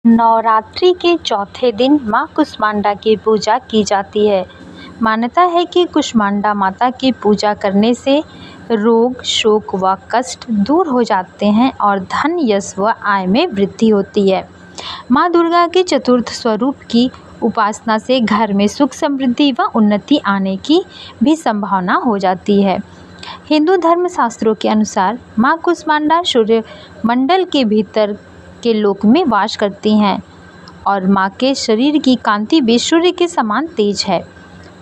नवरात्रि के चौथे दिन मां कुष्मांडा की पूजा की जाती है। मान्यता है कि कुष्मांडा माता की पूजा करने से रोग, शोक व कष्ट दूर हो जाते हैं और धन, यश व आय में वृद्धि होती है। मां दुर्गा के चतुर्थ स्वरूप की उपासना से घर में सुख, समृद्धि व उन्नति आने की भी संभावना हो जाती है। हिंदू धर्म शास्त्रों के अनुसार मां कुष्मांडा सूर्य मंडल के भीतर के लोक में वास करती हैं और मां के शरीर की कांति भी सूर्य के समान तेज है।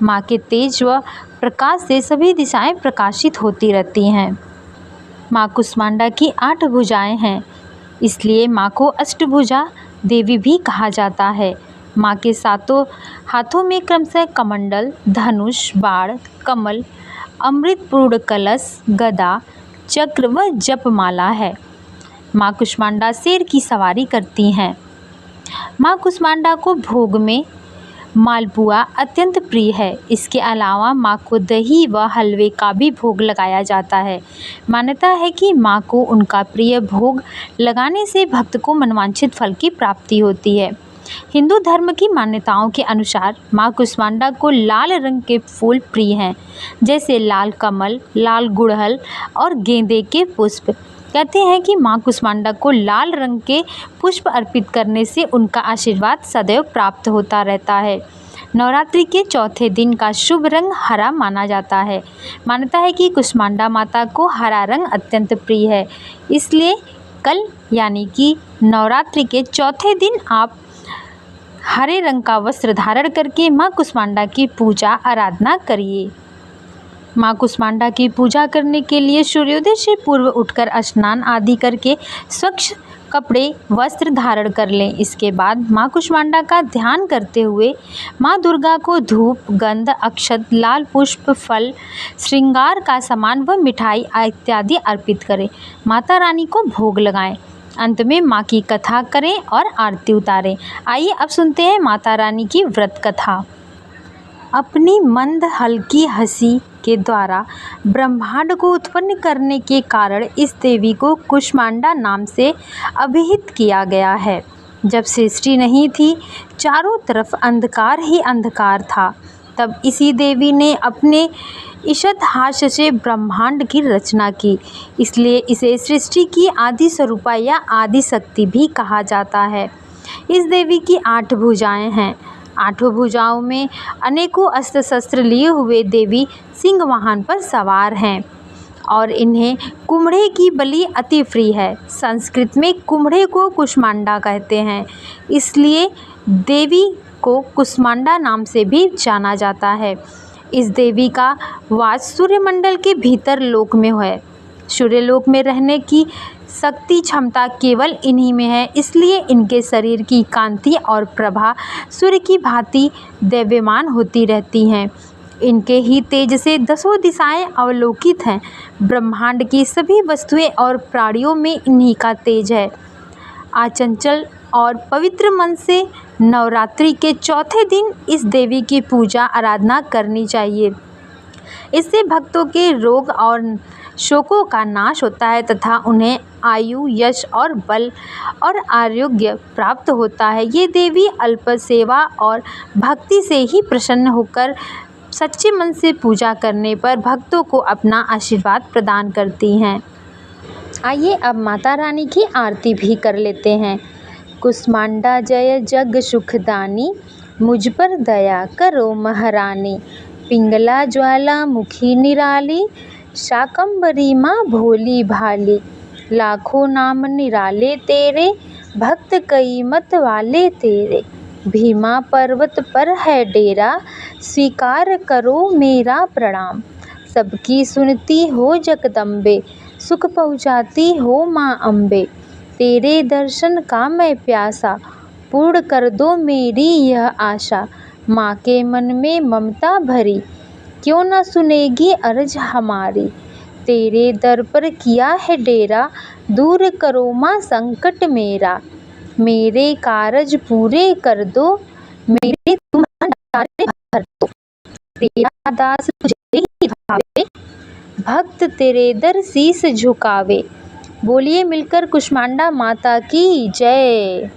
मां के तेज व प्रकाश से सभी दिशाएं प्रकाशित होती रहती हैं। मां कुष्मांडा की 8 भुजाएं हैं, इसलिए मां को अष्टभुजा देवी भी कहा जाता है। मां के 7 हाथों में क्रमशः कमंडल, धनुष, बाण, कमल, अमृतपूर्ण कलश, गदा, चक्र व जपमाला है। मां कुष्मांडा शेर की सवारी करती हैं। मां कुष्मांडा को भोग में मालपुआ अत्यंत प्रिय है। इसके अलावा मां को दही व हलवे का भी भोग लगाया जाता है। मान्यता है कि मां को उनका प्रिय भोग लगाने से भक्त को मनवांछित फल की प्राप्ति होती है। हिंदू धर्म की मान्यताओं के अनुसार मां कुष्मांडा को लाल रंग के फूल प्रिय हैं, जैसे लाल कमल, लाल गुड़हल और गेंदे के पुष्प। कहते हैं कि मां कुष्मांडा को लाल रंग के पुष्प अर्पित करने से उनका आशीर्वाद सदैव प्राप्त होता रहता है। नवरात्रि के चौथे दिन का शुभ रंग हरा माना जाता है। मान्यता है कि कुष्मांडा माता को हरा रंग अत्यंत प्रिय है, इसलिए कल यानी कि नवरात्रि के चौथे दिन आप हरे रंग का वस्त्र धारण करके मां कुष्मांडा की पूजा आराधना करिए। मां कुष्मांडा की पूजा करने के लिए सूर्योदय से पूर्व उठकर स्नान आदि करके स्वच्छ कपड़े, वस्त्र धारण कर लें। इसके बाद मां कुष्मांडा का ध्यान करते हुए मां दुर्गा को धूप, गंध, अक्षत, लाल पुष्प, फल, श्रृंगार का सामान व मिठाई इत्यादि अर्पित करें। माता रानी को भोग लगाएं। अंत में मां की कथा करें और आरती उतारें। आइए अब सुनते हैं माता रानी की व्रत कथा। अपनी मंद हल्की हंसी के द्वारा ब्रह्मांड को उत्पन्न करने के कारण इस देवी को कुष्मांडा नाम से अभिहित किया गया है। जब सृष्टि नहीं थी, चारों तरफ अंधकार ही अंधकार था, तब इसी देवी ने अपने ईशत हास्य से ब्रह्मांड की रचना की। इसलिए इसे सृष्टि की आदि स्वरूपा या आदि शक्ति भी कहा जाता है। इस देवी की 8 भुजाएं हैं। 8 भुजाओं में अनेकों अस्त्र शस्त्र लिए हुए देवी सिंह वाहन पर सवार हैं और इन्हें कुम्हड़े की बलि अति प्रिय है। संस्कृत में कुम्हड़े को कुष्मांडा कहते हैं, इसलिए देवी को कुष्मांडा नाम से भी जाना जाता है। इस देवी का वास सूर्यमंडल के भीतर लोक में है। सूर्यलोक में रहने की शक्ति क्षमता केवल इन्हीं में है, इसलिए इनके शरीर की कांति और प्रभा सूर्य की भांति दैव्यमान होती रहती हैं। इनके ही तेज से 10 दिशाएं अवलोकित हैं। ब्रह्मांड की सभी वस्तुएं और प्राणियों में इन्हीं का तेज है। आचंचल और पवित्र मन से नवरात्रि के चौथे दिन इस देवी की पूजा आराधना करनी चाहिए। इससे भक्तों के रोग और शोकों का नाश होता है तथा उन्हें आयु, यश और बल और आरोग्य प्राप्त होता है। ये देवी अल्प सेवा और भक्ति से ही प्रसन्न होकर सच्चे मन से पूजा करने पर भक्तों को अपना आशीर्वाद प्रदान करती हैं। आइए अब माता रानी की आरती भी कर लेते हैं। कुष्मांडा जय जग सुखदानी, मुझ पर दया करो महारानी। पिंगला ज्वाला मुखी निराली, शाकंभरी माँ भोली भाली। लाखों नाम निराले तेरे, भक्त कई मत वाले तेरे। भीमा पर्वत पर है डेरा, स्वीकार करो मेरा प्रणाम। सबकी सुनती हो जगदम्बे, सुख पहुँचाती हो माँ अम्बे। तेरे दर्शन का मैं प्यासा, पूर्ण कर दो मेरी यह आशा। माँ के मन में ममता भरी, क्यों न सुनेगी अर्ज हमारी। तेरे दर पर किया है डेरा, दूर करो माँ संकट मेरा। मेरे कारज पूरे कर दो, मेरे तुम भंडारे भर दो। तेरा दास तुझे ही भावे, भक्त तेरे दर शीस झुकावे। बोलिए मिलकर कुष्मांडा माता की जय।